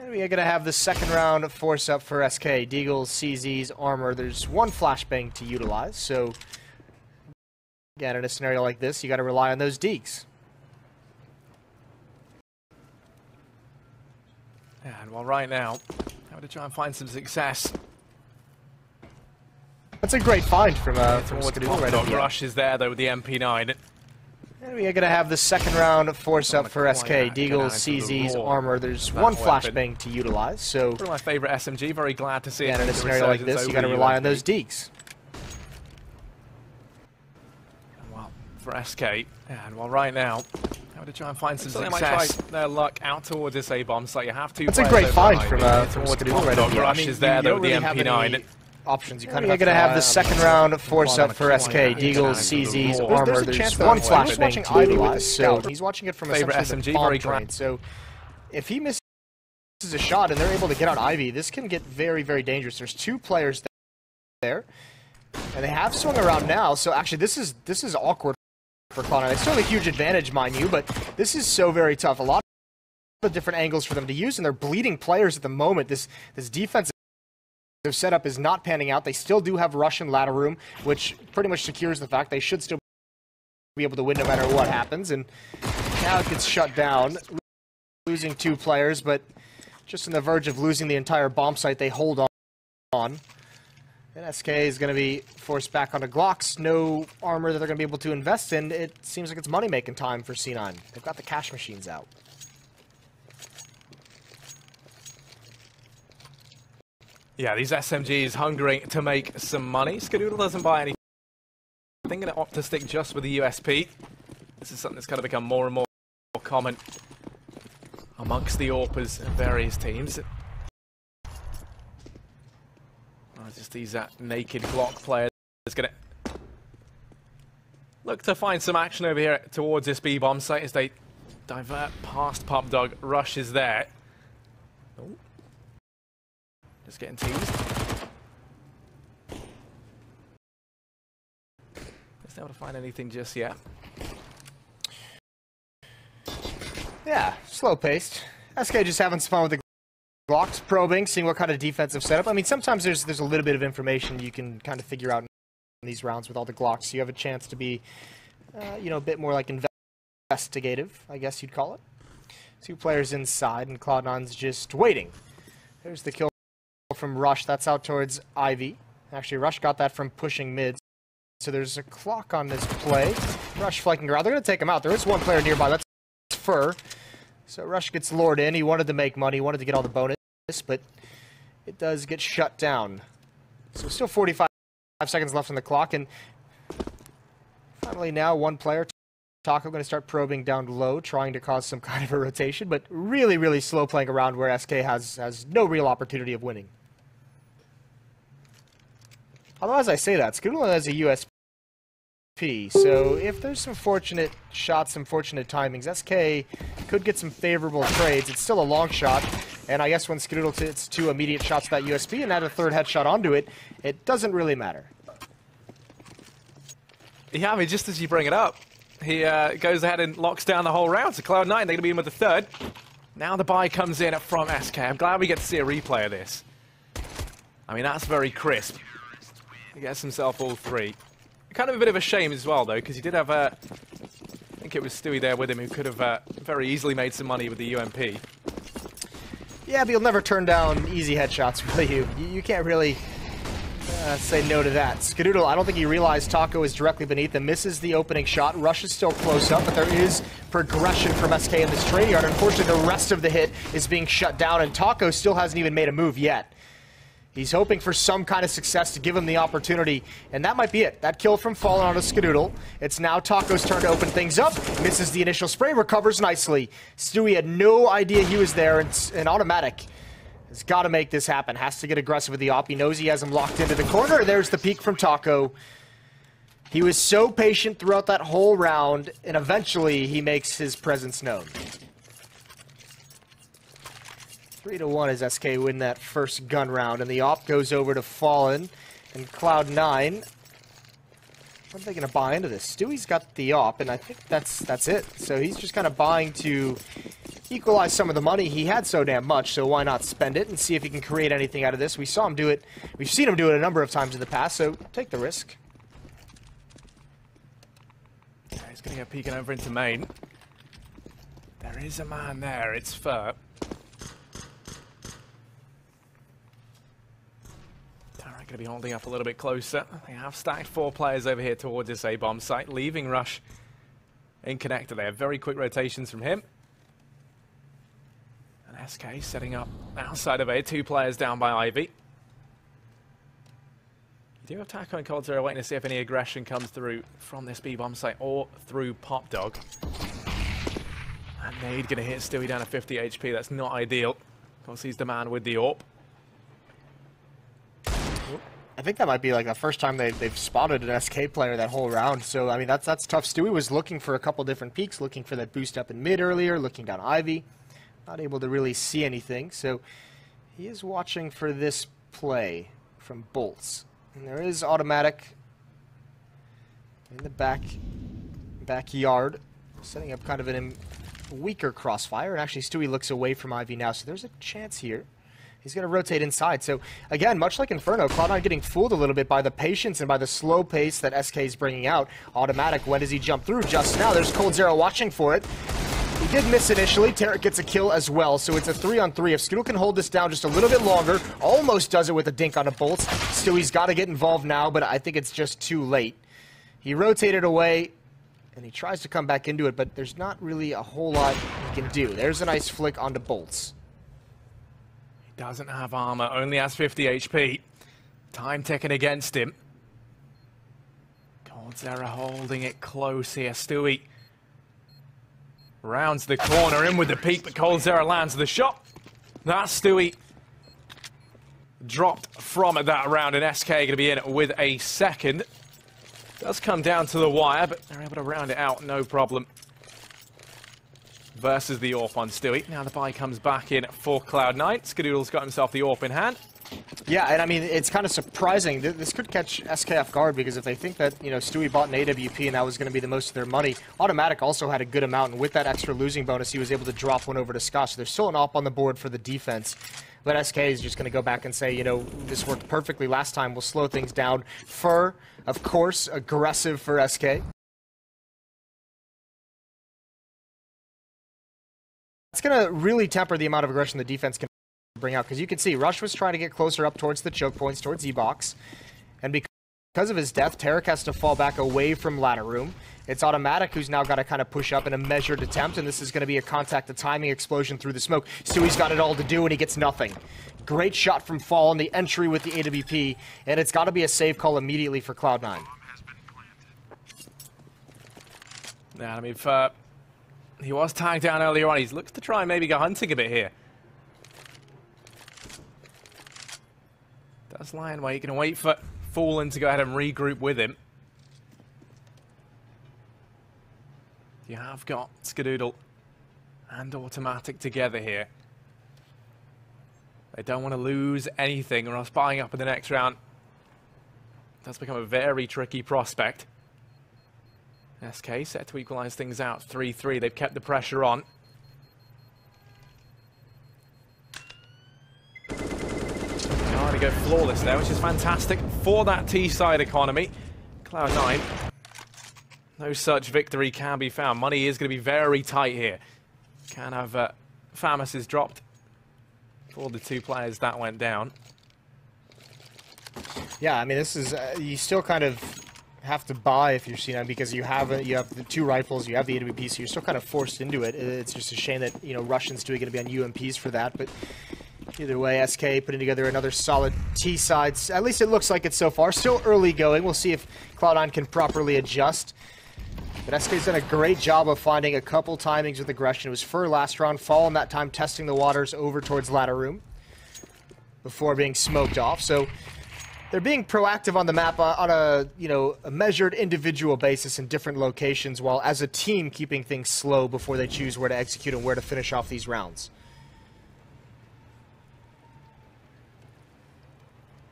We are going to have the second round force up for SK. Deagle, CZ's, Armor. There's one flashbang to utilize, so again, in a scenario like this, you got to rely on those Deags. And well, right now, how to try and find some success. That's a great find from Skadoo right Dog Rush is there though with the MP9. And we are going to have the second round force up for SK. Deagle, CZ's, Armor. There's one flashbang to utilize, so one of my favorite SMG. Very glad to see it. in a scenario like this, you got to rely on those Deags. Well, for SK, and well, right now, how to try and find some success. Their luck out towards this A-bomb, so you have to. That's a great find from Skadoo right Dog Rush is there though with the MP9. Options. You kind of going to have the second round force up for SK. Deagle, CZ's, Armor. There's one flashbang to utilize, so he's watching it from favorite SMG. Very glad. So if he misses a shot and they're able to get on Ivy, this can get very, very dangerous. There's two players there, and they have swung around now. So actually, this is awkward for Cloud9. They still have a huge advantage, mind you, but this is so very tough. A lot of different angles for them to use, and they're bleeding players at the moment. This defense their setup is not panning out. They still do have Russian ladder room, which pretty much secures the fact they should still be able to win no matter what happens. And now it gets shut down, losing two players, but just on the verge of losing the entire bomb site, they hold on. And SK is going to be forced back onto Glocks. No armor that they're going to be able to invest in. It seems like it's money-making time for C9. They've got the cash machines out. Yeah, these SMGs hungering to make some money. Skadoodle doesn't buy anything. Going to opt to stick just with the USP. This is something that's going to become more and more common amongst the AWPers and various teams. Just these naked Glock players is going to look to find some action over here towards this B-bomb site as they divert past Pup Dog. Rush is there. Oh. Just getting teased. Just able to find anything just yet. Yeah, slow-paced. SK just having some fun with the Glocks, probing, seeing what kind of defensive setup. I mean, sometimes there's a little bit of information you can kind of figure out in these rounds with all the Glocks. You have a chance to be, you know, a bit more like investigative, I guess you'd call it. Two players inside, and Cloud9's just waiting. There's the kill from Rush. That's out towards Ivy. Actually, Rush got that from pushing mid. So there's a clock on this play. Rush flanking around. They're going to take him out. There is one player nearby. That's Fur. So Rush gets lured in. He wanted to make money. He wanted to get all the bonus, but it does get shut down. So still 45 seconds left on the clock. And finally now one player, Taco, going to start probing down low, trying to cause some kind of a rotation, but really, really slow playing around where SK has no real opportunity of winning. Although, as I say that, Skadoo has a USP, so if there's some fortunate shots, some fortunate timings, SK could get some favorable trades. It's still a long shot, and I guess when Skadoo hits two immediate shots to that USP and add a third headshot onto it, it doesn't really matter. Yeah, I mean, just as you bring it up, he goes ahead and locks down the whole round. So Cloud9, they're going to be in with the third. Now the buy comes in from SK. I'm glad we get to see a replay of this. I mean, that's very crisp. He gets himself all three. Kind of a bit of a shame as well, though, because he did have I think it was Stewie there with him who could have very easily made some money with the UMP. Yeah, but you'll never turn down easy headshots, really. You can't really say no to that. Skadoodle, I don't think he realized Taco is directly beneath him. Misses the opening shot. Rush is still close up, but there is progression from SK in this trade yard. Unfortunately, the rest of the hit is being shut down, and Taco still hasn't even made a move yet. He's hoping for some kind of success to give him the opportunity, and that might be it. That kill from falling onto Skadoodle. It's now Taco's turn to open things up. Misses the initial spray, recovers nicely. Stewie had no idea he was there, and an automatic has got to make this happen. Has to get aggressive with the op. He knows he has him locked into the corner. There's the peek from Taco. He was so patient throughout that whole round, and eventually he makes his presence known. 3-1 as SK win that first gun round, and the op goes over to Fallen and Cloud9. What are they going to buy into this? Stewie's got the op, and I think that's it. So he's just kind of buying to equalize some of the money. He had so damn much, so why not spend it and see if he can create anything out of this? We saw him do it. We've seen him do it a number of times in the past, so take the risk. Yeah, he's going to go peeking over into main. There is a man there. It's Fur. Going to be holding up a little bit closer. They have stacked 4 players over here towards this A-bomb site, leaving Rush in connector. They have very quick rotations from him. And SK setting up outside of A, 2 players down by Ivy. You do have Taco and Cold Zero waiting to see if any aggression comes through from this B-bomb site or through Pop Dog. And Nade going to hit Stewie down to 50 HP. That's not ideal. Of course, he's the man with the AWP. I think that might be like the first time they've spotted an SK player that whole round. So, I mean, that's tough. Stewie was looking for a couple different peaks, looking for that boost up in mid earlier, looking down Ivy. Not able to really see anything. So, he is watching for this play from Bolts. And there is automatic in the backyard, setting up kind of a weaker crossfire. And actually, Stewie looks away from Ivy now. So, there's a chance here. He's going to rotate inside. So, again, much like Inferno, Cloud9 getting fooled a little bit by the patience and by the slow pace that SK is bringing out. Automatic, when does he jump through? Just now, there's Cold Zero watching for it. He did miss initially. Tarek gets a kill as well, so it's a 3-on-3. If Skittle can hold this down just a little bit longer, almost does it with a dink on a Bolts. Stewie's got to get involved now, but I think it's just too late. He rotated away, and he tries to come back into it, but there's not really a whole lot he can do. There's a nice flick onto Bolts. Doesn't have armor, only has 50 HP. Time ticking against him. Cold Zero holding it close here. Stewie rounds the corner, in with the peek, but Cold Zero lands the shot. That's Stewie dropped from that round, and SK going to be in with a second. Does come down to the wire, but they're able to round it out, no problem. Versus the AWP on Stewie. Now the buy comes back in for Cloud9. Skadoodle's got himself the AWP in hand. Yeah, and I mean, it's kind of surprising. This could catch SK off guard, because if they think that, you know, Stewie bought an AWP and that was going to be the most of their money, Automatic also had a good amount, and with that extra losing bonus, he was able to drop one over to Scott. So there's still an AWP on the board for the defense. But SK is just going to go back and say, you know, this worked perfectly last time. We'll slow things down. Fur, of course, aggressive for SK. It's going to really temper the amount of aggression the defense can bring out, because you can see Rush was trying to get closer up towards the choke points, towards E-Box, and because of his death, Tarek has to fall back away from ladder room. It's Automatic who's now got to kind of push up in a measured attempt, and this is going to be a contact to timing explosion through the smoke. Stewie's got it all to do, and he gets nothing. Great shot from Fall on the entry with the AWP, and it's got to be a save call immediately for Cloud9. Yeah, I mean, he was tagged down earlier on. He looks to try and maybe go hunting a bit here. Does Lion wait? Going to wait for Fallen to go ahead and regroup with him. You have got Skadoodle and Automatic together here. They don't want to lose anything, or else buying up in the next round does become a very tricky prospect. SK set to equalize things out, 3-3. They've kept the pressure on. Trying to go flawless there, which is fantastic for that T-side economy. Cloud9, no such victory can be found. Money is going to be very tight here. Can have Famus is dropped for the 2 players that went down. Yeah, I mean, this is you still kind of have to buy if you're C9, because you have the 2 rifles, you have the AWP, so you're still kind of forced into it. It's just a shame that, you know, Russians doing going to be on UMPs for that, but either way, SK putting together another solid T-side. At least it looks like it so far. Still early going. We'll see if Cloud9 can properly adjust. But SK's done a great job of finding a couple timings with aggression. It was Fur last round, Fallen that time testing the waters over towards ladder room before being smoked off. So they're being proactive on the map on a, you know, a measured individual basis in different locations, while as a team keeping things slow before they choose where to execute and where to finish off these rounds.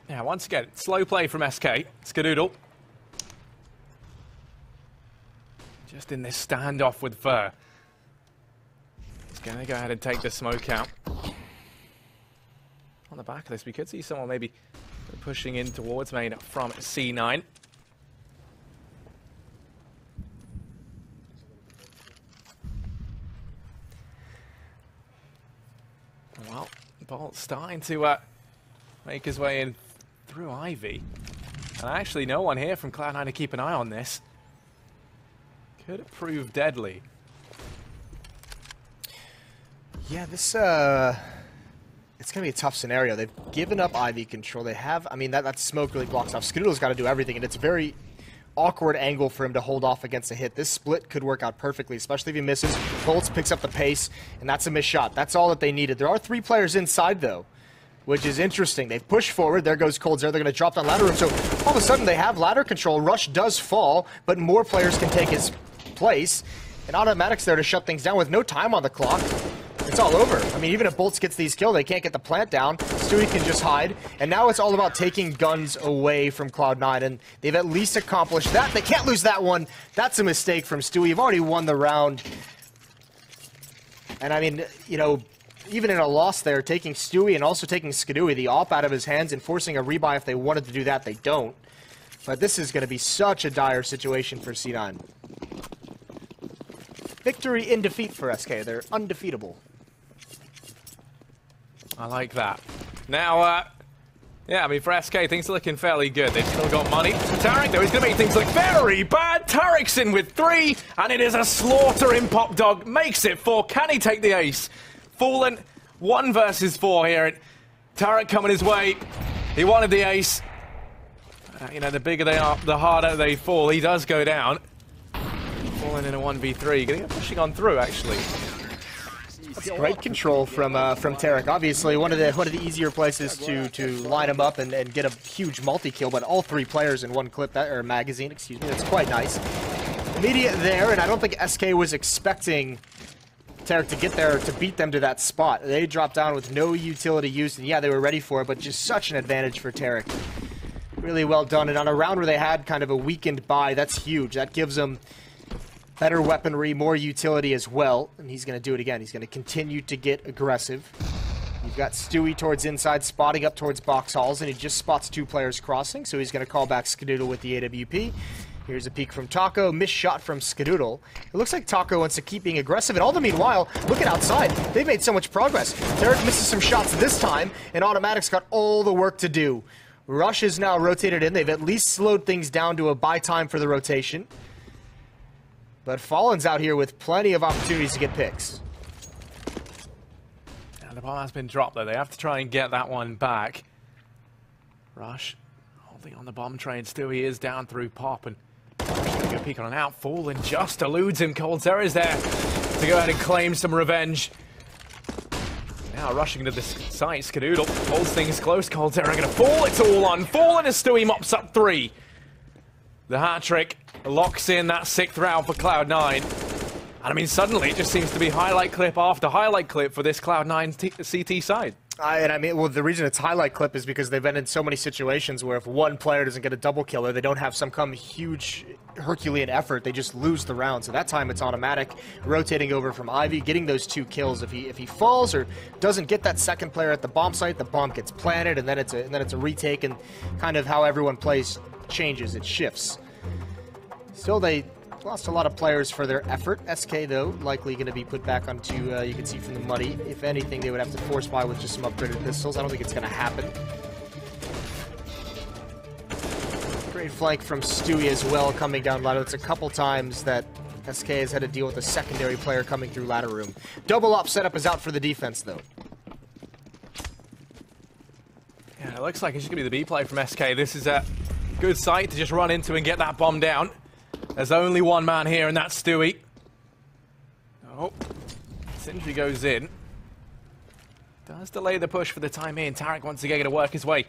Yeah, once again, slow play from SK. Skadoodle. Just in this standoff with Fur. SK Gonna go ahead and take the smoke out. On the back of this, we could see someone maybe pushing in towards main from C9. Well, Bolt's starting to make his way in through Ivy. And actually, no one here from Cloud9 to keep an eye on this. Could prove deadly. Yeah, this, it's going to be a tough scenario. They've given up Ivy control. They have, I mean, that smoke really blocks off. Skadoodle's got to do everything, and it's a very awkward angle for him to hold off against a hit. This split could work out perfectly, especially if he misses. Bolts picks up the pace, and that's a missed shot. That's all that they needed. There are 3 players inside, though, which is interesting. They've pushed forward. There goes Cold Zero. They're going to drop down ladder room. So all of a sudden, they have ladder control. Rush does fall, but more players can take his place. And Automatic's there to shut things down with no time on the clock. It's all over. I mean, even if Bolts gets these kills, they can't get the plant down. Stewie can just hide. And now it's all about taking guns away from Cloud9, and they've at least accomplished that. They can't lose that one. That's a mistake from Stewie. You've already won the round. And I mean, you know, even in a loss there, taking Stewie and also taking Skadooey, the op out of his hands, and forcing a rebuy if they wanted to do that, they don't. But this is going to be such a dire situation for C9. Victory in defeat for SK. They're undefeatable. I like that. Now, yeah, I mean, for SK, things are looking fairly good. They've still got money. Tarek, though, he's going to make things look very bad. Tarek's in with 3, and it is a slaughter in Pop Dog. Makes it 4. Can he take the ace? Fallen 1 versus 4 here. Tarek coming his way. He wanted the ace. You know, the bigger they are, the harder they fall. He does go down. Fallen in a 1v3. Getting pushing on through, actually. That's great control from Tarek. Obviously, one of the easier places to line him up and get a huge multi-kill, but all 3 players in one clip, or magazine, excuse me, that's quite nice. Immediate there, and I don't think SK was expecting Tarek to get there to beat them to that spot. They dropped down with no utility used, and yeah, they were ready for it, but just such an advantage for Tarek. Really well done, and on a round where they had kind of a weakened buy, that's huge. That gives them better weaponry, more utility as well, and he's going to do it again. He's going to continue to get aggressive. You've got Stewie towards inside, spotting up towards box halls, and he just spots 2 players crossing, so he's going to call back Skadoodle with the AWP. Here's a peek from Taco, missed shot from Skadoodle. It looks like Taco wants to keep being aggressive, and all the meanwhile, look at outside. They've made so much progress. Tarek misses some shots this time, and Automatic's got all the work to do. Rush is now rotated in. They've at least slowed things down to a buy time for the rotation. But Fallen's out here with plenty of opportunities to get picks. And the ball has been dropped, though. They have to try and get that one back. Rush holding on the bomb train. Stewie is down through Pop, and a good peek on an out. Fallen just eludes him. Cold Zero is there to go ahead and claim some revenge. Now rushing to the site, Skadoodle holds things close. Cold Zero going to fall. It's all on Fallen as Stewie mops up 3. The hat trick locks in that 6th round for Cloud9. And I mean, suddenly it just seems to be highlight clip after highlight clip for this Cloud9 CT side. And I mean, well, the reason it's highlight clip is because they've been in so many situations where if one player doesn't get a double kill or they don't have some huge Herculean effort, they just lose the round. So that time it's Automatic, rotating over from Ivy, getting those 2 kills. If he falls or doesn't get that second player at the bomb site, the bomb gets planted, and then it's a retake, and kind of how everyone plays changes, it shifts. Still, they lost a lot of players for their effort. SK, though, likely going to be put back onto, you can see from the muddy. If anything, they would have to force buy with just some upgraded pistols. I don't think it's going to happen. Great flank from Stewie as well, coming down ladder. It's a couple times that SK has had to deal with a secondary player coming through ladder room. Double up setup is out for the defense, though. Yeah, it looks like it's just going to be the B play from SK. This is a good site to just run into and get that bomb down. There's only one man here, and that's Stewie. Oh, Sindri goes in. Does delay the push for the time in. Tarek once again going to work his way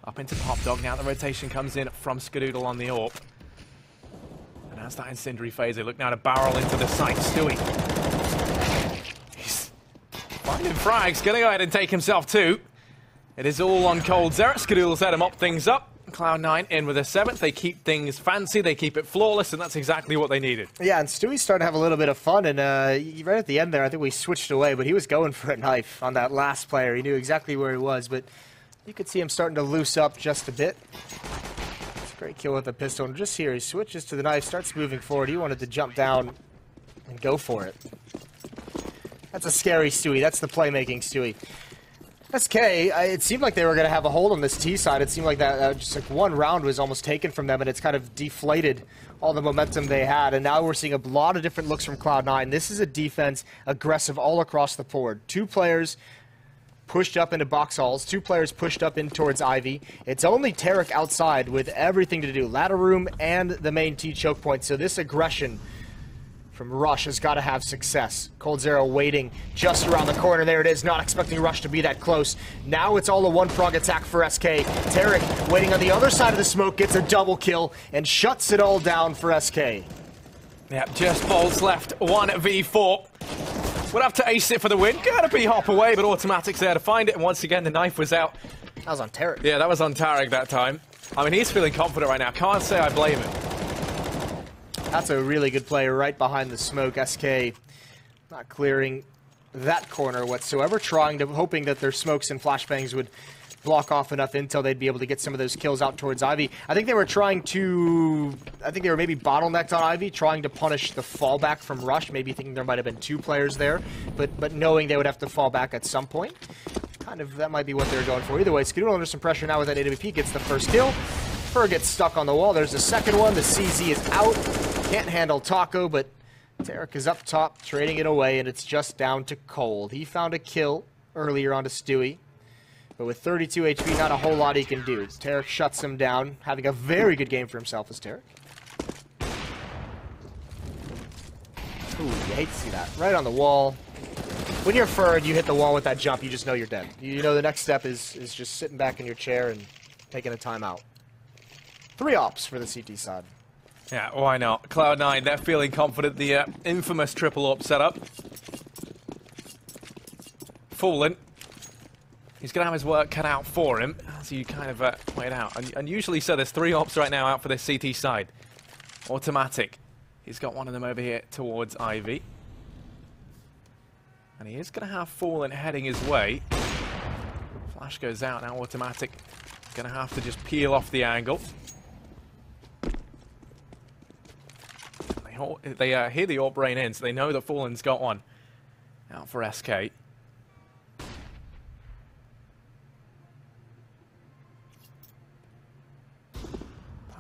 up into Pop Dog. Now the rotation comes in from Skadoodle on the AWP. And as that Incendiary phase, they look now to barrel into the site. Stewie. He's finding frags. Going to go ahead and take himself too. It is all on Cold Zero. Skadoodle's had him mop things up. Cloud9 in with a 7th. They keep things fancy, they keep it flawless, and that's exactly what they needed. Yeah, and Stewie's starting to have a little bit of fun, and right at the end there, I think we switched away, but he was going for a knife on that last player. He knew exactly where he was, but you could see him starting to loose up just a bit. It's a great kill with the pistol, and just here, he switches to the knife, starts moving forward. He wanted to jump down and go for it. That's a scary Stewie. That's the playmaking Stewie. SK, it seemed like they were going to have a hold on this T side. It seemed like that just like one round was almost taken from them, and it's kind of deflated all the momentum they had. And now we're seeing a lot of different looks from Cloud9. This is a defense aggressive all across the board. 2 players pushed up into box halls, 2 players pushed up in towards Ivy. It's only Tarek outside with everything to do, ladder room and the main T choke point. So this aggression from Rush has got to have success. Cold Zero waiting just around the corner. There it is, not expecting Rush to be that close. Now it's all a one-prong attack for SK. Tarek waiting on the other side of the smoke, gets a double kill, and shuts it all down for SK. Yep, just bolts left, 1v4. Would have to ace it for the win. Gotta be hop away, but Automatic's there to find it, and once again the knife was out. That was on Tarek. Yeah, that was on Tarek that time. I mean, he's feeling confident right now. Can't say I blame him. That's a really good play right behind the smoke. SK not clearing that corner whatsoever, hoping that their smokes and flashbangs would block off enough intel they'd be able to get some of those kills out towards Ivy. I think they were maybe bottlenecked on Ivy, trying to punish the fallback from Rush, maybe thinking there might have been 2 players there, but knowing they would have to fall back at some point. Kind of, that might be what they were going for. Either way, Skidoodle under some pressure now with that AWP, gets the first kill. Fur gets stuck on the wall. There's the second one. The CZ is out. Can't handle Taco, but Tarek is up top, trading it away, and it's just down to Cold. He found a kill earlier onto Stewie, but with 32 HP, not a whole lot he can do. Tarek shuts him down, having a very good game for himself as Tarek. Ooh, you hate to see that. Right on the wall. When you're Fur and you hit the wall with that jump, you just know you're dead. You know the next step is just sitting back in your chair and taking a timeout. 3 ops for the CT side. Yeah, why not? Cloud9, they're feeling confident. The infamous triple op setup. Fallen. He's going to have his work cut out for him, so you kind of wait out. And usually so, there's 3 ops right now out for this CT side. Automatic. He's got one of them over here towards Ivy. And he is going to have Fallen heading his way. Flash goes out, now Automatic. Going to have to just peel off the angle. They hear the AWP rain in, so they know that Fallen's got one. Out for SK. I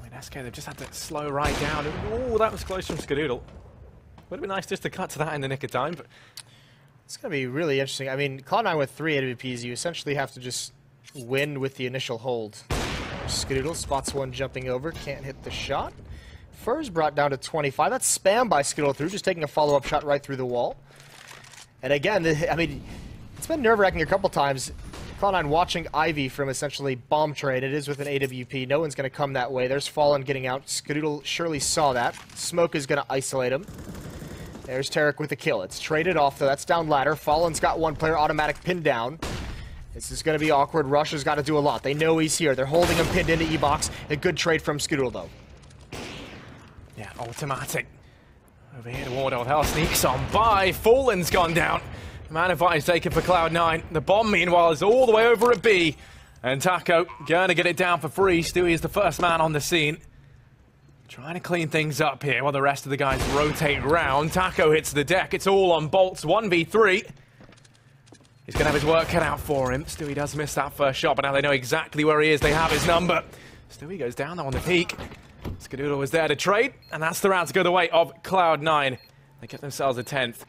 mean, SK, they've just had to slow right down. Oh, that was close from Skidoodle. Would have been nice just to cut to that in the nick of time, but it's going to be really interesting. I mean, Cloud9 with 3 AWPs, you essentially have to just win with the initial hold. Skidoodle spots one jumping over, can't hit the shot. Fur's brought down to 25. That's spam by Skidoodle through, just taking a follow-up shot right through the wall. And again, I mean, it's been nerve-wracking a couple times. Cloud9 watching Ivy from essentially bomb trade. It is with an AWP. No one's going to come that way. There's Fallen getting out. Skidoodle surely saw that. Smoke is going to isolate him. There's Tarek with a kill. It's traded off, though. That's down ladder. Fallen's got one player automatic pinned down. This is going to be awkward. Rush has got to do a lot. They know he's here. They're holding him pinned into E-Box. A good trade from Skidoodle, though. Yeah, Automatic. Over here, Wardell Hell sneaks on by. Fallen's gone down. Man advantage taken for Cloud9. The bomb, meanwhile, is all the way over at B. And Taco going to get it down for free. Stewie is the first man on the scene. Trying to clean things up here while the rest of the guys rotate round. Taco hits the deck. It's all on bolts. 1v3. He's going to have his work cut out for him. Stewie does miss that first shot, but now they know exactly where he is. They have his number. Stewie goes down though on the peak. Skidoodle was there to trade, and that's the round to go the way of Cloud9. They get themselves a 10th.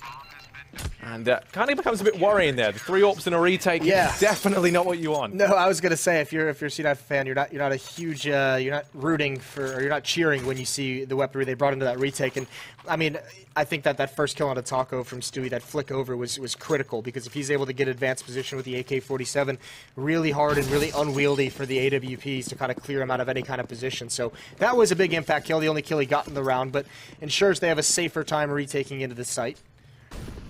And kind of becomes a bit worrying there. The 3 AWPs in a retake is definitely not what you want. No, I was gonna say if you're a C9 fan, you're not a huge you're not rooting for, or you're not cheering when you see the weaponry they brought into that retake. And I mean, I think that first kill on a Taco from Stewie, that flick over was critical, because if he's able to get advanced position with the AK-47, really hard and really unwieldy for the AWPs to kind of clear him out of any kind of position. So that was a big impact kill, the only kill he got in the round, but ensures they have a safer time retaking into the site.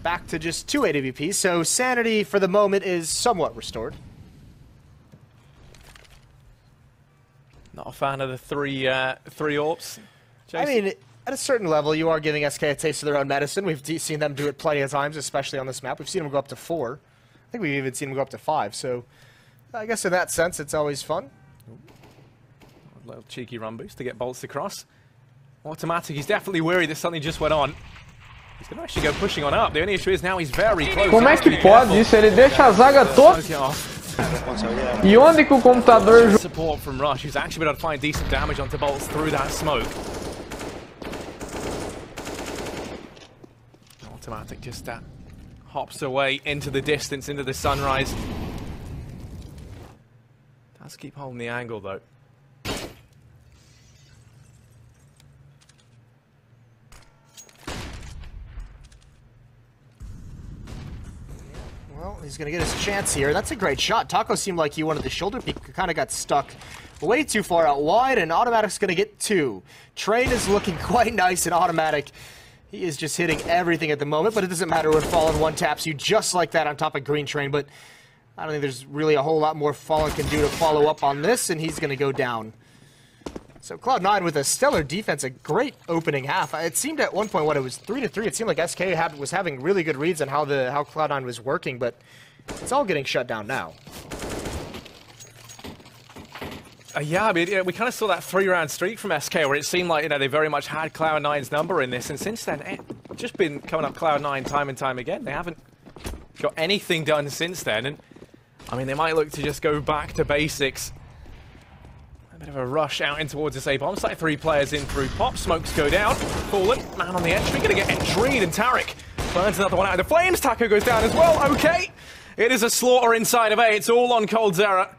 Back to just 2 AWPs, so sanity for the moment is somewhat restored. Not a fan of the three AWPs. Jason? I mean, at a certain level, you are giving SK a taste of their own medicine. We've seen them do it plenty of times, especially on this map. We've seen them go up to 4. I think we've even seen them go up to 5. So I guess in that sense, it's always fun. A little cheeky run boost to get bolts across. Automatic, he's definitely worried that something just went on. He's going to actually go pushing on up. The only issue is now he's very close. Como é que pode isso? Ele deixa a zaga toda. E onde que o computador... Support from Rush, who's actually been able to find decent damage onto bolts through that smoke. Automatic just hops away into the distance, into the sunrise. Does keep holding the angle though. Well, he's going to get his chance here. That's a great shot. Taco seemed like he wanted the shoulder peek, kind of got stuck way too far out wide, and Automatic's going to get 2. Train is looking quite nice, and Automatic, he is just hitting everything at the moment, but it doesn't matter when Fallen one taps you just like that on top of Green Train, but I don't think there's really a whole lot more Fallen can do to follow up on this, and he's going to go down. So Cloud9 with a stellar defense, a great opening half. It seemed at one point when it was 3-3, it seemed like SK was having really good reads on how Cloud9 was working, but it's all getting shut down now. Yeah, I mean, we kind of saw that 3-round streak from SK where it seemed like, they very much had Cloud9's number in this, and since then, it's just been coming up Cloud9 time and time again. They haven't got anything done since then, and I mean, they might look to just go back to basics. A bit of a rush out in towards this A-bomb site. 3 players in through pop. Smokes go down. Fallen. Man on the entry. Going to get entryed. And Tarek burns another one out of the flames. Taco goes down as well. Okay. It is a slaughter inside of A. It's all on Coldzera.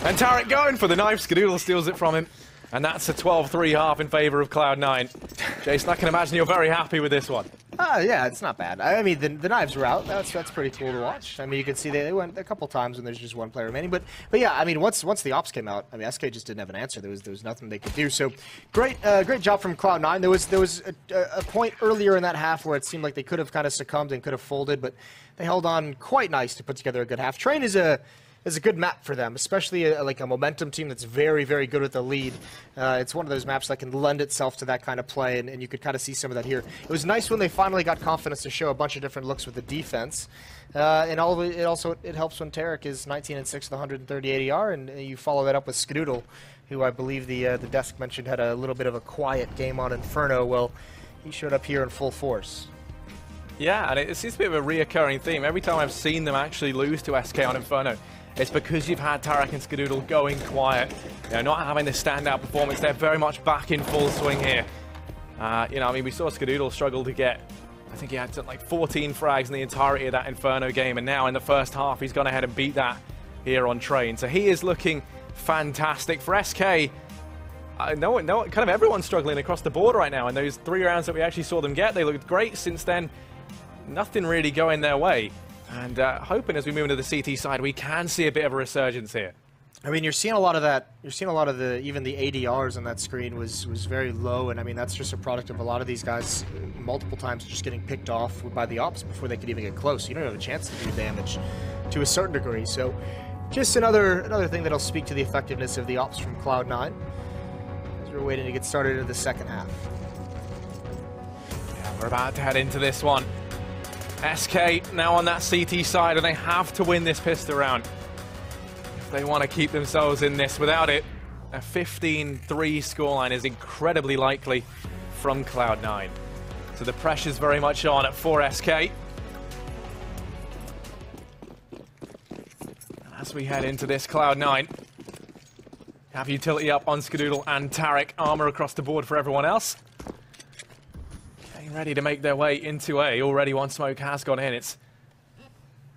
And Tarek going for the knife. Skadoodle steals it from him. And that's a 12-3 half in favor of Cloud9. Jason, I can imagine you're very happy with this one. Yeah, it's not bad. I mean, the knives were out. That's pretty cool to watch. I mean, you can see they went a couple times when there's just one player remaining. But yeah, I mean, once the ops came out, I mean, SK just didn't have an answer. There was nothing they could do. So great job from Cloud9. There was a point earlier in that half where it seemed like they could have kind of succumbed and could have folded, but they held on quite nice to put together a good half. Train is a good map for them, especially like a momentum team that's very, very good with the lead. It's one of those maps that can lend itself to that kind of play, and you could kind of see some of that here. It was nice when they finally got confidence to show a bunch of different looks with the defense. And it also helps when Tarek is 19-6 with 130 ADR, and you follow that up with Skadoodle, who I believe the desk mentioned had a little bit of a quiet game on Inferno. Well, he showed up here in full force. Yeah, and it seems to be a reoccurring theme. Every time I've seen them actually lose to SK on Inferno, it's because you've had Tarek and Skadoodle going quiet, not having this standout performance. They're very much back in full swing here. I mean, we saw Skadoodle struggle to get, I think he had like 14 frags in the entirety of that Inferno game, and now in the first half, he's gone ahead and beat that here on Train. So he is looking fantastic. For SK, kind of everyone's struggling across the board right now, and those 3 rounds that we actually saw them get, they looked great. Since then, nothing really going their way. And hoping as we move into the CT side, we can see a bit of a resurgence here. I mean, you're seeing a lot of that. You're seeing a lot of even the ADRs on that screen was very low, and I mean that's just a product of a lot of these guys multiple times just getting picked off by the ops before they could even get close. You don't have a chance to do damage to a certain degree. So, just another thing that'll speak to the effectiveness of the ops from Cloud9 as we're waiting to get started into the second half. Yeah, we're about to head into this one. SK now on that CT side, and they have to win this pistol round if they want to keep themselves in this. Without it, a 15-3 scoreline is incredibly likely from Cloud9. So the pressure's very much on for SK. And as we head into this, Cloud9 have utility up on Skadoodle and Tarek, armor across the board for everyone else. Ready to make their way into A. Already one smoke has gone in. It's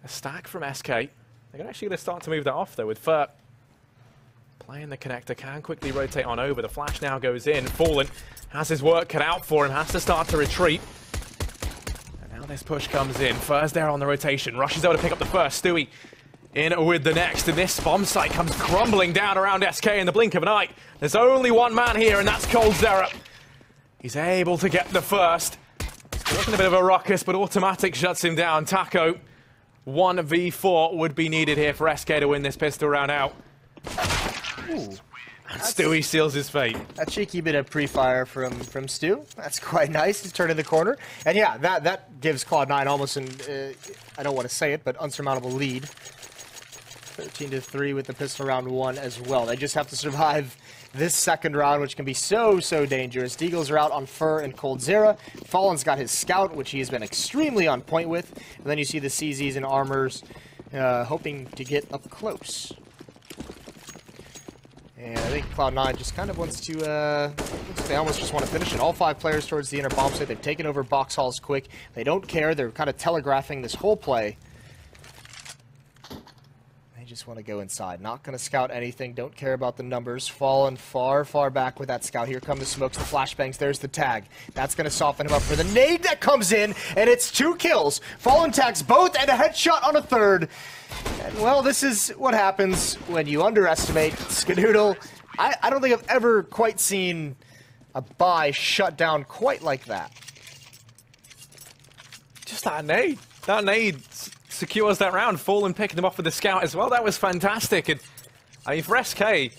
a stack from SK. They're actually going to start to move that off, though, with Furt playing the connector. Can quickly rotate on over. The flash now goes in. Fallen has his work cut out for him. Has to start to retreat. And now this push comes in. Fur's there on the rotation. Rush is able to pick up the first. Stewie in with the next. And this bomb site comes crumbling down around SK in the blink of an eye. There's only one man here, and that's Coldzera. He's able to get the first. Looking a bit of a ruckus, but Automatic shuts him down. Taco, 1v4 would be needed here for SK to win this pistol round out. Ooh. Stewie seals his fate. A cheeky bit of pre-fire from Stu. That's quite nice. He's turning the corner. And yeah, that gives Cloud9 almost an, I don't want to say it, but unsurmountable lead. 13-3 with the pistol round 1 as well. They just have to survive this second round, which can be so dangerous. Deagles are out on Fur and Coldzera. Fallen's got his Scout, which he has been extremely on point with. And then you see the CZs and Armors hoping to get up close. And I think Cloud9 just kind of wants to, they almost just want to finish it. All 5 players towards the inner bomb site. They've taken over box halls quick. They don't care. They're kind of telegraphing this whole play. They just want to go inside. Not going to scout anything. Don't care about the numbers. Fallen far back with that scout. Here come the smokes, the flashbangs. There's the tag. That's going to soften him up for the nade that comes in, and it's 2 kills. Fallen tags both and a headshot on a third. And, well, this is what happens when you underestimate Skadoodle. I don't think I've ever quite seen a buy shut down quite like that. Just that nade. That nade secures that round. Fallen picking them off with the scout as well. That was fantastic. And I mean, for SK,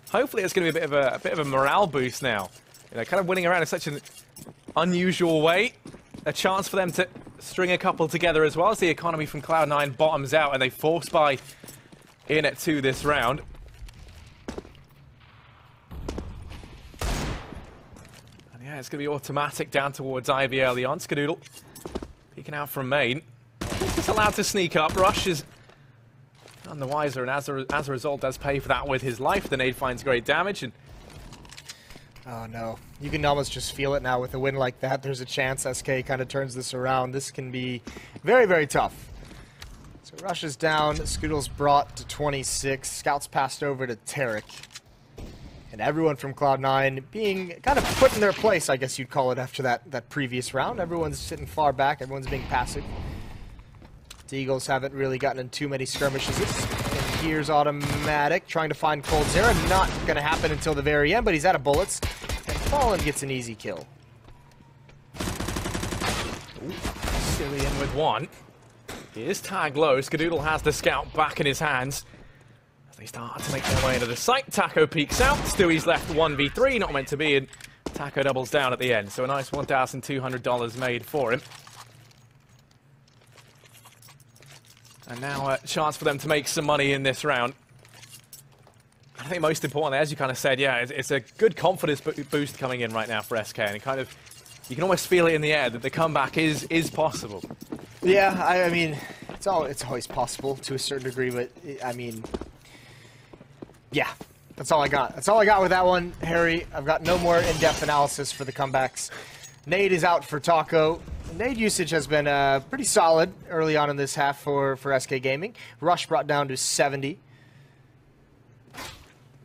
hopefully it's going to be a bit of a morale boost now. You know, kind of winning around in such an unusual way. A chance for them to string a couple together as well as the economy from Cloud9 bottoms out and they force buy in at 2 this round. And yeah, it's going to be automatic down towards Ivy early on. Skadoodle peeking out from main. He's allowed to sneak up. Rush is none the wiser, and as a result does pay for that with his life. The nade finds great damage. And oh no, you can almost just feel it now with a win like that. There's a chance SK kind of turns this around. This can be very tough. So Rush is down, Skadoodle's brought to 26, Scouts passed over to Tarek. And everyone from Cloud9 being kind of put in their place, I guess you'd call it, after that previous round. Everyone's sitting far back, everyone's being passive. The Eagles haven't really gotten in too many skirmishes. And here's Automatic trying to find Coldzera. Not going to happen until the very end, but he's out of bullets. And Fallen gets an easy kill. Silly in with 1. Here's tag low. Skadoodle has the scout back in his hands. As they start to make their way into the site, Taco peeks out. Stewie's left 1v3, not meant to be, and Taco doubles down at the end. So a nice $1,200 made for him. And now a chance for them to make some money in this round. I think most importantly, as you kind of said, yeah, it's a good confidence boost coming in right now for SK. And it kind of, you can almost feel it in the air that the comeback is possible. Yeah, I mean, it's always possible to a certain degree, but I mean, yeah, that's all I got. That's all I got with that one, Harry. I've got no more in-depth analysis for the comebacks. Nade is out for Taco. Nade usage has been pretty solid early on in this half for SK Gaming. Rush brought down to 70.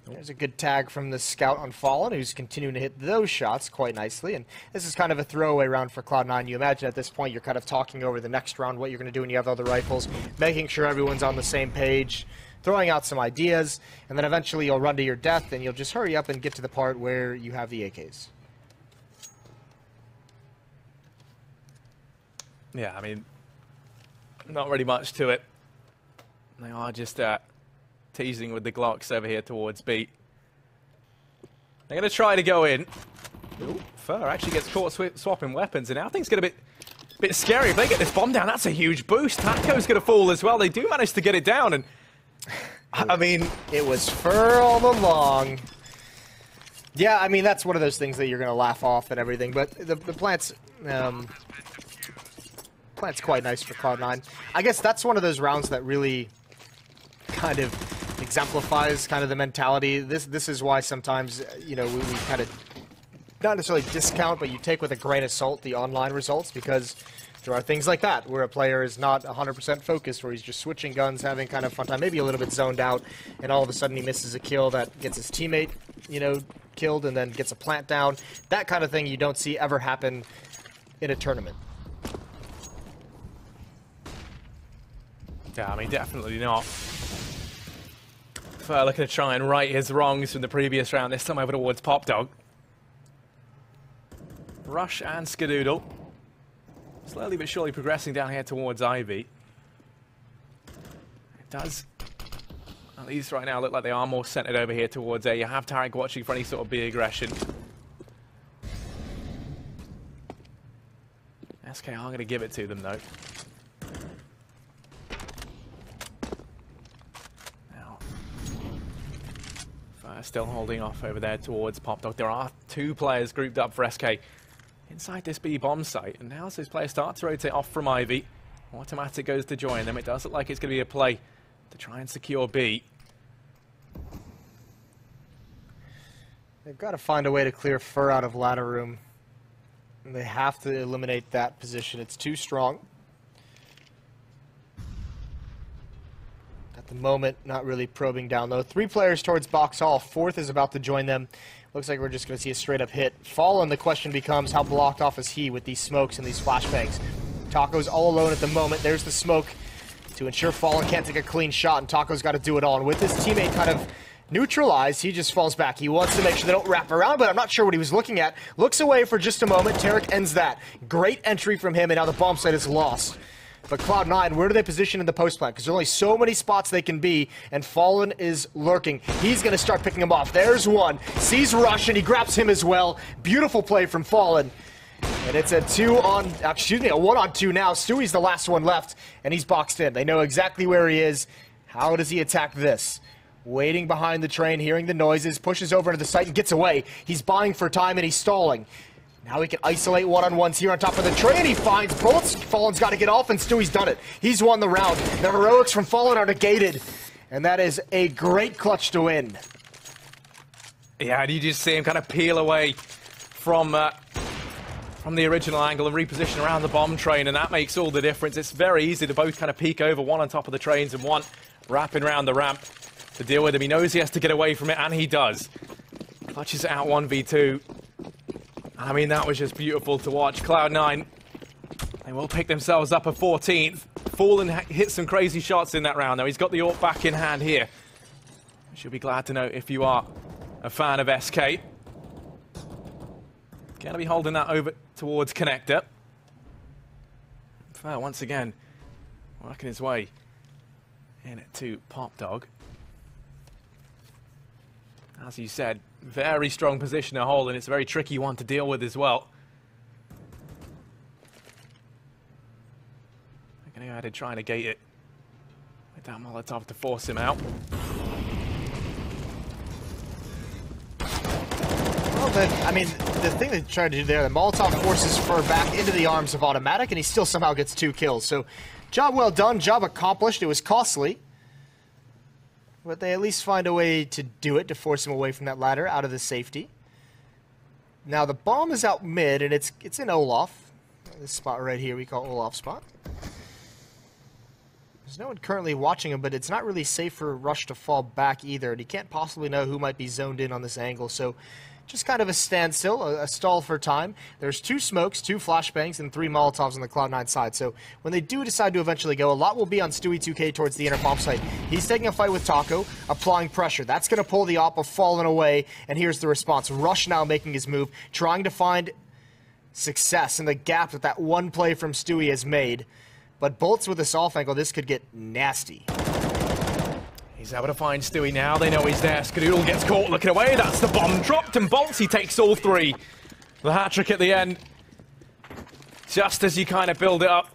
There's a good tag from the Scout on Fallen, who's continuing to hit those shots quite nicely. And this is kind of a throwaway round for Cloud9. You imagine at this point you're kind of talking over the next round, what you're going to do when you have other rifles, making sure everyone's on the same page, throwing out some ideas, and then eventually you'll run to your death and you'll just hurry up and get to the part where you have the AKs. Yeah, I mean, not really much to it. They are just teasing with the Glocks over here towards B. They're going to try to go in. Ooh, Fur actually gets caught swapping weapons, and now things get a bit scary. If they get this bomb down, that's a huge boost. Taco's going to fall as well. They do manage to get it down, and I mean, it was Fur all along. Yeah, I mean, that's one of those things that you're going to laugh off and everything, but the plant's quite nice for Cloud9. I guess that's one of those rounds that really kind of exemplifies kind of the mentality. This is why sometimes, you know, we kind of not necessarily discount, but you take with a grain of salt the online results, because there are things like that where a player is not 100% focused, where he's just switching guns, having kind of fun time, maybe a little bit zoned out, and all of a sudden he misses a kill that gets his teammate, you know, killed, and then gets a plant down. That kind of thing you don't see ever happen in a tournament. Yeah, I mean, definitely not. Fur looking to try and right his wrongs from the previous round, this time over towards Pop Dog. Rush and Skadoodle slowly but surely progressing down here towards Ivy. It does at least right now look like they are more centered over here towards A. You have Tarek watching for any sort of big aggression. SK are going to give it to them, though. Now, still holding off over there towards Popdog. There are 2 players grouped up for SK inside this B bomb site. And now as those players start to rotate off from Ivy, Automatic goes to join them. It does look like it's going to be a play to try and secure B. They've got to find a way to clear Fur out of ladder room. And they have to eliminate that position. It's too strong. At the moment, not really probing down though. 3 players towards box hall. 4th is about to join them. Looks like we're just going to see a straight up hit. Fallen, the question becomes how blocked off is he with these smokes and these flashbangs. Taco's all alone at the moment. There's the smoke to ensure Fallen can't take a clean shot, and Taco's got to do it all. And with his teammate kind of neutralized, he just falls back. He wants to make sure they don't wrap around, but I'm not sure what he was looking at. Looks away for just a moment. Tarek ends that. Great entry from him, and now the bomb site is lost. But Cloud9, where do they position in the post plant? Because there's only so many spots they can be, and Fallen is lurking. He's going to start picking them off. There's one. Sees Rush, and he grabs him as well. Beautiful play from Fallen. And it's a 1-on-2 now. Stewie's the last one left, and he's boxed in. They know exactly where he is. How does he attack this? Waiting behind the train, hearing the noises, pushes over into the site and gets away. He's buying for time, and he's stalling. Now he can isolate one-on-ones here on top of the train. He finds bullets. Fallen's got to get off, and Stewie's done it. He's won the round. The heroics from Fallen are negated, and that is a great clutch to win. Yeah, and you just see him kind of peel away from the original angle and reposition around the bomb train, and that makes all the difference. It's very easy to both kind of peek over, one on top of the trains and one wrapping around the ramp to deal with him. He knows he has to get away from it, and he does. Clutches it out 1v2. I mean, that was just beautiful to watch. Cloud9, they will pick themselves up a 14th. Fallen hit some crazy shots in that round, though. He's got the AWP back in hand here. You'll be glad to know if you are a fan of SK. Going to be holding that over towards Connector. Fair, once again, working his way in to Popdog. As you said, very strong position to hold, and it's a very tricky one to deal with as well. They're going to go ahead and try and negate it with that Molotov to force him out. I mean, the thing they tried to do there, the Molotov forces Fur back into the arms of Automatic, and he still somehow gets 2 kills. So, job well done, job accomplished. It was costly, but they at least find a way to do it, to force him away from that ladder, out of the safety. Now, the bomb is out mid, and it's in Olaf. This spot right here we call Olaf spot. There's no one currently watching him, but it's not really safe for Rush to fall back either, and he can't possibly know who might be zoned in on this angle, so just kind of a standstill, a stall for time. There's 2 smokes, 2 flashbangs, and 3 Molotovs on the Cloud9 side. So when they do decide to eventually go, a lot will be on Stewie2K towards the inner bomb site. He's taking a fight with Taco, applying pressure. That's going to pull the AWP of Fallen away, and here's the response. Rush now making his move, trying to find success in the gap that one play from Stewie has made. But Bolts with a soft angle, this could get nasty. He's able to find Stewie now. They know he's there. Skadoodle gets caught looking away. That's the bomb dropped, and Bolts, he takes all 3. The hat-trick at the end. Just as you kind of build it up,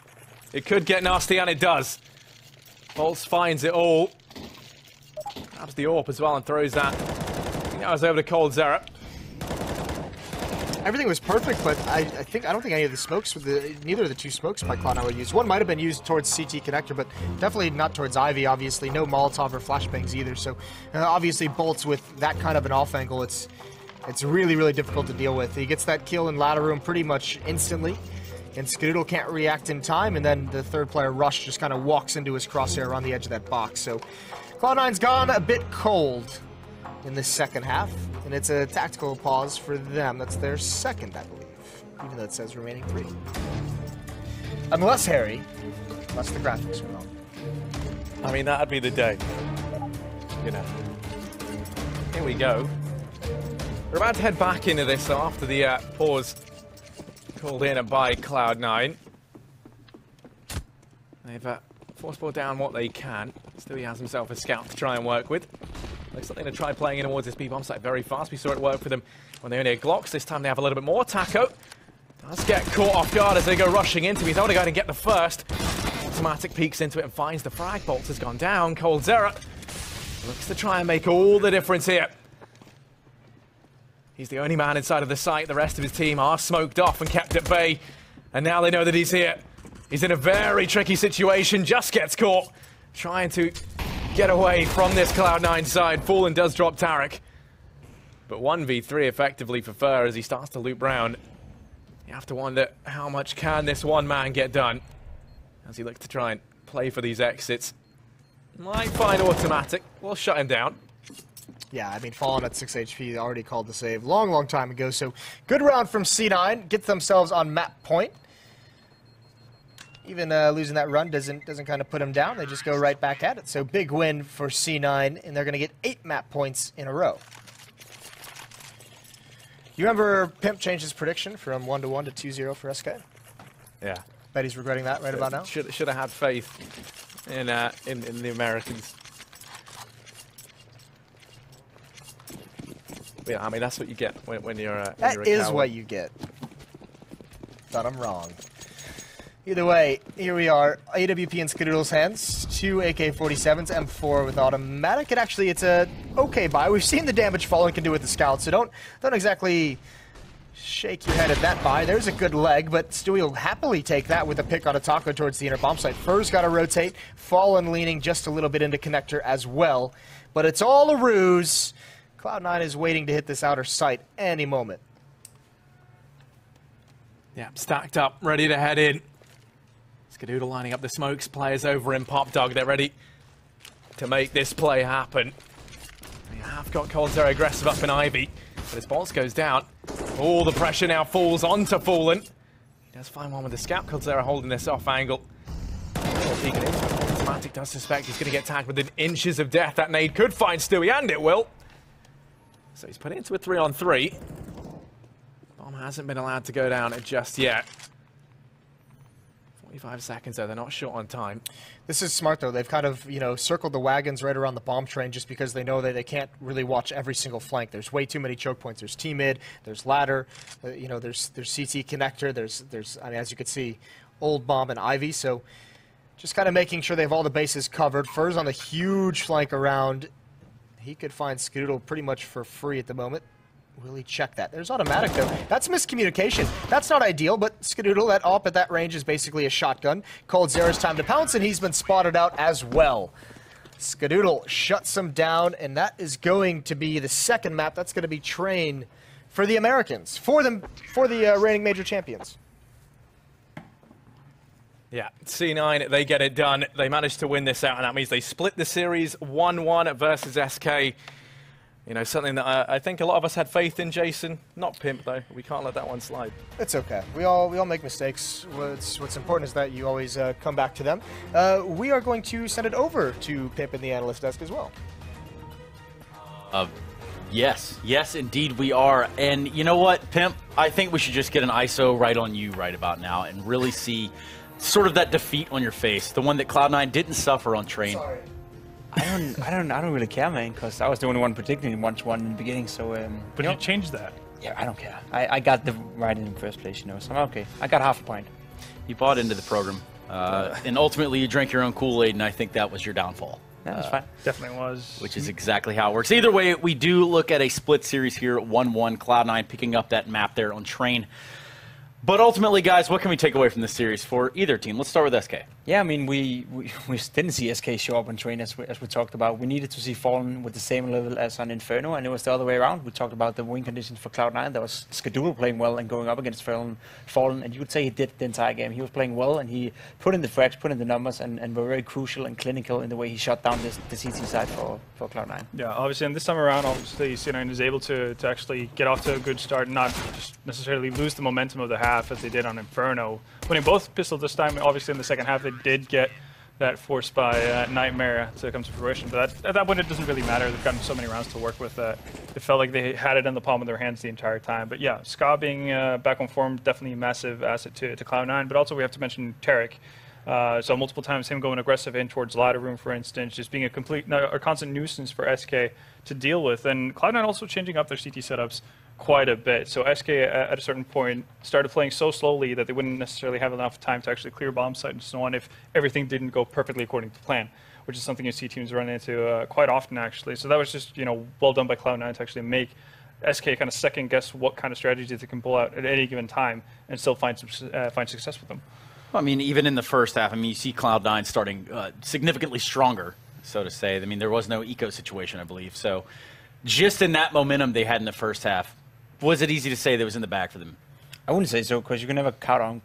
it could get nasty, and it does. Bolts finds it all. Grabs the AWP as well and throws that. I think that was over to Cold Zera. Everything was perfect, but I don't think any of the smokes, neither of the 2 smokes by Cloud9 were used. One might have been used towards CT connector, but definitely not towards Ivy, obviously. No Molotov or flashbangs either, so obviously Bolts with that kind of an off angle, it's really, really difficult to deal with. He gets that kill in ladder room pretty much instantly, and Skadoodle can't react in time, and then the 3rd player, Rush, just kind of walks into his crosshair around the edge of that box. So Cloud9's gone a bit cold in the second half, and it's a tactical pause for them. That's their 2nd, I believe, even though it says remaining 3. Unless, Harry, unless the graphics were wrong. I mean, that'd be the day. You know. Here we go. We're about to head back into this after the pause called in by Cloud9. They've force ball down what they can. Still, he has himself a scout to try and work with. Looks like they're going to try playing in towards this B-bomb site very fast. We saw it work for them when they only had Glocks. This time they have a little bit more. Taco does get caught off guard as they go rushing into him. He's only going to get the first. Automatic peeks into it and finds the frag. Bolt has gone down. coldzera looks to try and make all the difference here. He's the only man inside of the site. The rest of his team are smoked off and kept at bay. And now they know that he's here. He's in a very tricky situation. Just gets caught. Trying to get away from this Cloud9 side. Fallen does drop Tarek. But 1v3 effectively for Fur as he starts to loop round. You have to wonder how much can this one man get done as he looks to try and play for these exits. Might find automatic. We'll shut him down. Yeah, I mean, Fallen at 6 HP already called the save long time ago. So good round from C9. Get themselves on map point. Even losing that run doesn't kind of put them down. They just go right back at it. So big win for C9, and they're going to get 8 map points in a row. You remember Pimp changed his prediction from 1-1 to 2-0 for SK? Yeah. Bet he's regretting that right about now. Should have had faith in the Americans. Yeah, I mean that's what you get when you're a That is what you get. Thought I'm wrong. Either way, here we are. AWP in Skadoodle's hands. 2 AK-47s, M4 with automatic. And actually, it's a okay buy. We've seen the damage Fallen can do with the scout, so don't exactly shake your head at that buy. There's a good leg, but Stewie will happily take that with a pick on a taco towards the inner bomb site. Fur's got to rotate. Fallen leaning just a little bit into connector as well. But it's all a ruse. Cloud9 is waiting to hit this outer site any moment. Yeah, stacked up, ready to head in. Skadoodle lining up the smokes, players over in Pop Dog. They're ready to make this play happen. They have got coldzera aggressive up in Ivy, but his bolt goes down. All the pressure now falls onto Fallen. He does find one with the scout. coldzera holding this off angle. Peeking in. Automatic does suspect he's going to get tagged within inches of death. That nade could find Stewie, and it will. So he's put it into a 3-on-3. Bomb hasn't been allowed to go down just yet. 45 seconds though, they're not short on time. This is smart though. They've kind of, circled the wagons right around the bomb train just because they know that they can't really watch every single flank. There's way too many choke points. There's T-mid, there's ladder, there's CT connector, there's I mean, as you can see, old bomb and Ivy. So just kind of making sure they have all the bases covered. Fur's on a huge flank around. He could find Skadoodle pretty much for free at the moment. Will he check that? There's automatic, though. That's miscommunication. That's not ideal, but Skadoodle, that AWP at that range is basically a shotgun. coldzera's time to pounce, and he's been spotted out as well. Skadoodle shuts him down, and that is going to be the second map. That's going to be Train for the Americans, for the reigning major champions. Yeah, C9, they get it done. They managed to win this out, and that means they split the series 1-1 versus SK. Something that I think a lot of us had faith in, Jason. Not Pimp, though. We can't let that one slide. It's okay. We all make mistakes. What's important is that you always come back to them. We are going to send it over to Pimp in the analyst desk as well. Yes, indeed we are. And you know what, Pimp? I think we should just get an ISO right on you right about now and really see sort of that defeat on your face, the one that Cloud9 didn't suffer on Train. Sorry. I don't really care, man, because I was the only one predicting 1-1 in the beginning. So, but you changed that. Yeah, I don't care. I got the right in the first place, so I'm okay. I got half a point. You bought into the program, and ultimately you drank your own Kool-Aid, and I think that was your downfall. Yeah, that's fine. Definitely was. Which is exactly how it works. Either way, we do look at a split series here, 1-1. Cloud9 picking up that map there on Train. But ultimately, guys, what can we take away from this series for either team? Let's start with SK. Yeah, I mean, we didn't see SK show up on Train as we talked about. We needed to see Fallen with the same level as on Inferno, and it was the other way around. We talked about the win conditions for Cloud9. There was Skadoodle playing well and going up against Fallen, and you could say he did the entire game. He was playing well, and he put in the frags, put in the numbers, and were very crucial and clinical in the way he shut down the CT side for Cloud9. Yeah, obviously, and this time around, obviously, C9 is able to actually get off to a good start and not just necessarily lose the momentum of the half as they did on Inferno. Winning both pistols this time, obviously in the second half, they did get that force by Nightmare to come to fruition. But at that point, it doesn't really matter. They've gotten so many rounds to work with that it felt like they had it in the palm of their hands the entire time. But yeah, Ska being back on form, definitely a massive asset to Cloud9. But also we have to mention Tarek. So multiple times him going aggressive in towards ladder room, for instance, just being a constant nuisance for SK to deal with. And Cloud9 also changing up their CT setups quite a bit. So SK at a certain point started playing so slowly that they wouldn't necessarily have enough time to actually clear bomb site and so on if everything didn't go perfectly according to plan, which is something you see teams run into quite often actually. So that was just well done by Cloud9 to actually make SK kind of second guess what kind of strategies they can pull out at any given time and still find success with them. I mean, even in the first half, I mean, you see Cloud9 starting significantly stronger, so to say. I mean, there was no eco situation, I believe. So just in that momentum they had in the first half, was it easy to say that was in the bag for them? I wouldn't say so, because you can never count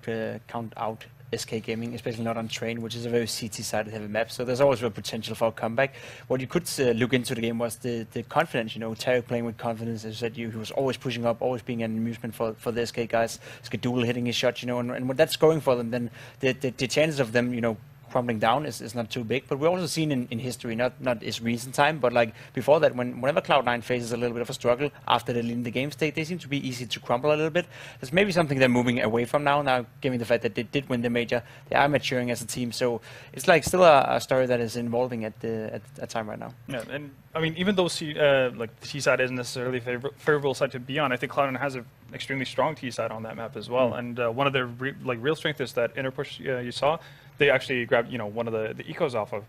out SK Gaming, especially not on Train, which is a very CT-sided heavy map. So there's always a potential for a comeback. What you could look into the game was the confidence. Tarek playing with confidence. As I said, he was always pushing up, always being an amusement for the SK guys. Skadoodle hitting his shot, and when that's going for them, then the chances of them, crumbling down is not too big. But we've also seen in history, not its recent time, but like before that, whenever Cloud9 faces a little bit of a struggle after they lead the game state, they seem to be easy to crumble a little bit. That's maybe something they're moving away from now, given the fact that they did win the major. They are maturing as a team, so it's like still a story that is evolving at time right now. Yeah, and I mean, even though the T side isn't necessarily a favorable side to be on, I think Cloud9 has an extremely strong T side on that map as well. And one of their real strength is that inner push you saw. They actually grabbed one of the ecos off of,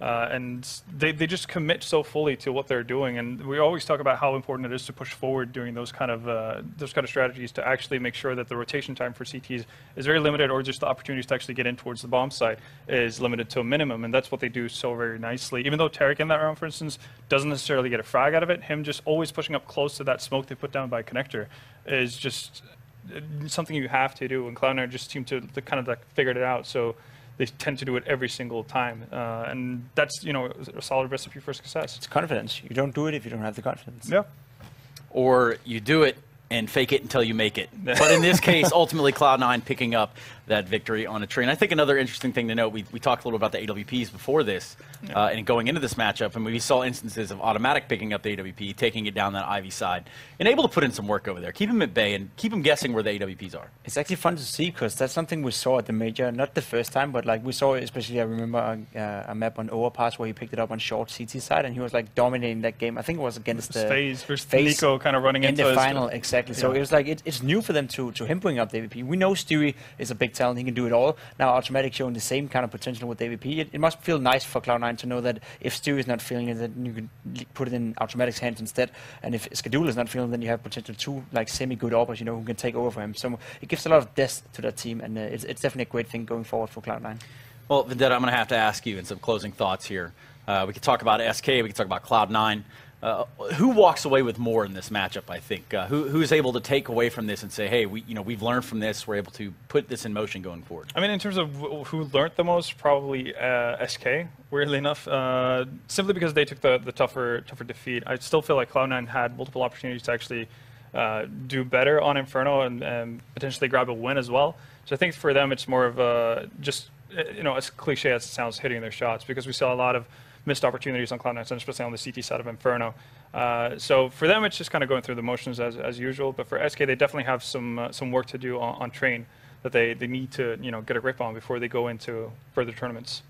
and they just commit so fully to what they're doing. And we always talk about how important it is to push forward during those kind of strategies to actually make sure that the rotation time for CTs is very limited, or just the opportunities to actually get in towards the bomb site is limited to a minimum. And that's what they do so very nicely. Even though Tarek in that round, for instance, doesn't necessarily get a frag out of it, him just always pushing up close to that smoke they put down by connector is just something you have to do. And Cloud9 just seem to kind of figured it out. So they tend to do it every single time, and that's a solid recipe for success. It's confidence. You don't do it if you don't have the confidence. Yeah. Or you do it and fake it until you make it. But in this case, ultimately Cloud9 picking up that victory on a Train. I think another interesting thing to note, we talked a little about the AWPs before this, and going into this matchup, and we saw instances of Automatic picking up the AWP, taking it down that Ivy side, and able to put in some work over there, keep them at bay, and keep them guessing where the AWPs are. It's actually fun to see, because that's something we saw at the major, not the first time, but like we saw, especially I remember a map on Overpass where he picked it up on short CT side, and he was like dominating that game. I think it was against the FaZe versus Nico kind of running into the final, exactly. Yeah. So it was like it's new for them to him bring up the AWP. We know Stewie is a big talent; he can do it all. Now Automatic showing the same kind of potential with the AWP. It must feel nice for Cloud9 to know that if Stewie is not feeling it, then you can put it in Automatic's hands instead. And if Skadoodle is not feeling it, then you have potential two semi-good operators, who can take over for him. So it gives a lot of depth to that team, and it's definitely a great thing going forward for Cloud9. Well, Vendetta, I'm going to have to ask you in some closing thoughts here. We could talk about SK, we could talk about Cloud9. Who walks away with more in this matchup, I think? Who's able to take away from this and say, hey, we've learned from this, we're able to put this in motion going forward? I mean, in terms of who learned the most, probably SK, weirdly enough, simply because they took the tougher defeat. I still feel like Cloud9 had multiple opportunities to actually do better on Inferno and potentially grab a win as well. So I think for them it's more of just, as cliche as it sounds, hitting their shots, because we saw a lot of missed opportunities on Cloud9, especially on the CT side of Inferno. So for them, it's just kind of going through the motions as usual. But for SK, they definitely have some work to do on Train that they need to get a grip on before they go into further tournaments.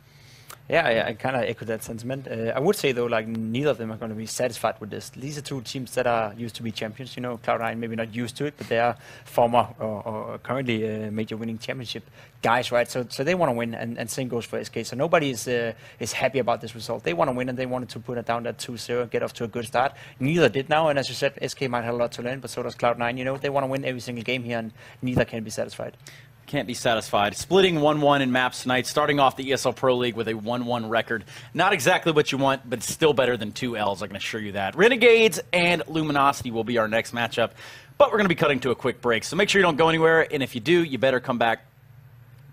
Yeah, I kind of echo that sentiment. I would say, though, neither of them are going to be satisfied with this. These are two teams that are used to be champions. Cloud9 maybe not used to it, but they are former or currently major winning championship guys, right? So they want to win, and same goes for SK. So nobody is happy about this result. They want to win, and they wanted to put it down at 2-0, get off to a good start. Neither did now, and as you said, SK might have a lot to learn, but so does Cloud9. They want to win every single game here, and neither can be satisfied. Can't be satisfied. Splitting 1-1 in maps tonight, starting off the ESL Pro League with a 1-1 record. Not exactly what you want, but still better than 2 L's, I can assure you that. Renegades and Luminosity will be our next matchup, but we're going to be cutting to a quick break, so make sure you don't go anywhere, and if you do, you better come back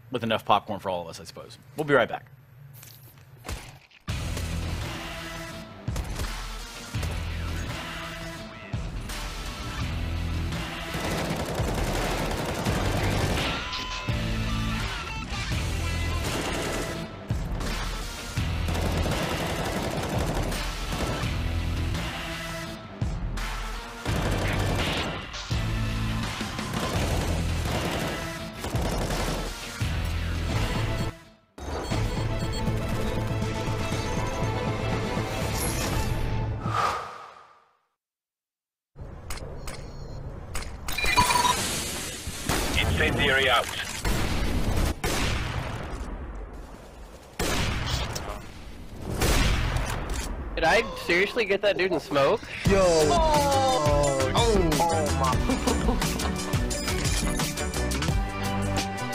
with enough popcorn for all of us, I suppose. We'll be right back. Incendiary out. Did I seriously get that dude in smoke? Yo.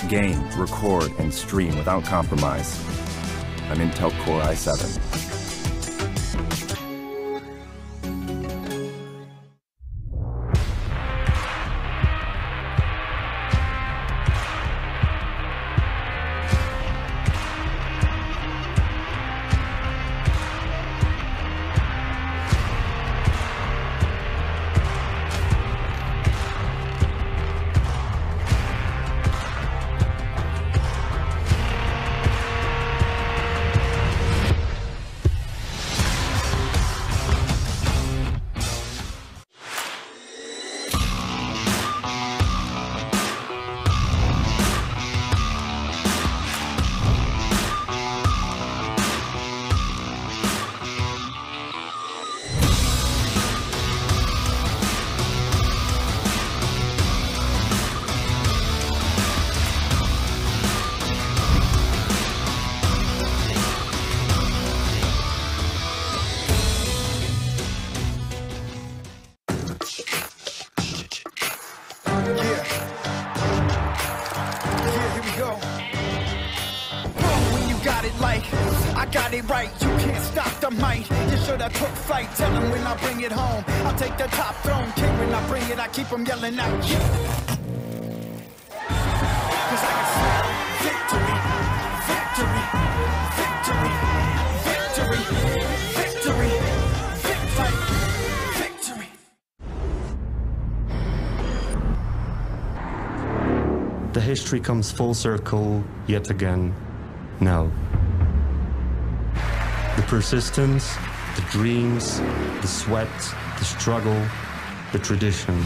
Game, record, and stream without compromise. An Intel Core i7. I got it right, you can't stop the might. You should have took flight, tell them when I bring it home. I'll take the top throne, king when I bring it, I keep them yelling out, yeah. Cause I can smell victory, victory, victory, victory, victory, victory, victory. The history comes full circle yet again, now. The persistence, the dreams, the sweat, the struggle, the tradition.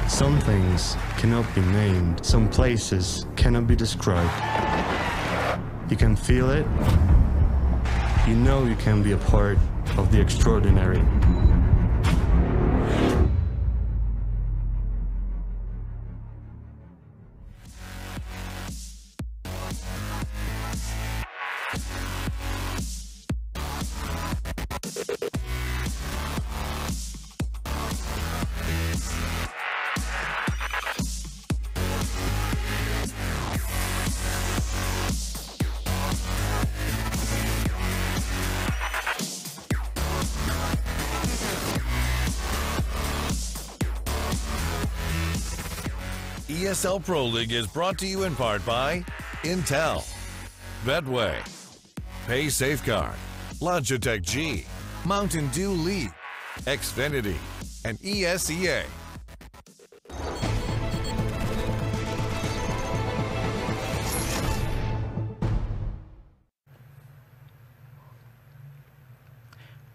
Some things cannot be named, some places cannot be described. You can feel it, you know you can be a part of the extraordinary. ESL Pro League is brought to you in part by Intel, Betway, Pay Safeguard, Logitech G, Mountain Dew League, Xfinity, and ESEA.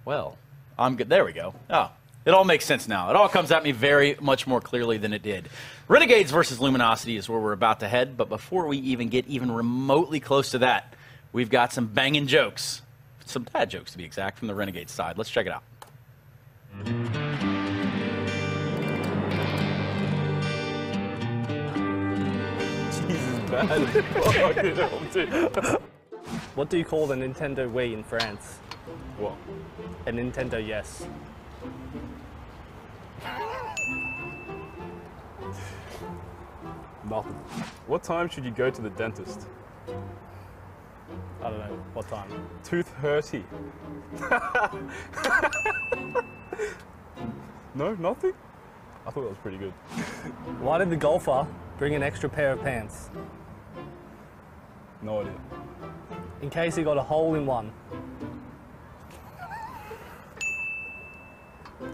Well, I'm good. There we go. Oh, it all makes sense now. It all comes at me very much more clearly than it did. Renegades versus Luminosity is where we're about to head, but before we even get even remotely close to that, we've got some banging jokes. Some bad jokes, to be exact, from the Renegades side. Let's check it out. What do you call the Nintendo Wii in France? What? A Nintendo Yes. Nothing. What time should you go to the dentist? I don't know. What time? 2:30. No, nothing? I thought that was pretty good. Why did the golfer bring an extra pair of pants? No idea. In case he got a hole in one.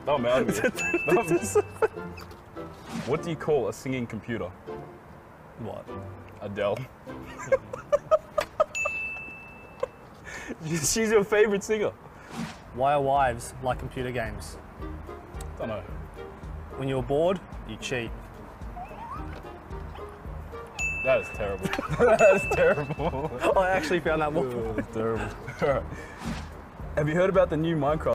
Don't matter. What do you call a singing computer? What? Adele. She's your favorite singer. Why are wives like computer games? Don't know. When you're bored, you cheat. That is terrible. That is terrible. I actually found that one. That's terrible. All right. Have you heard about the new Minecraft?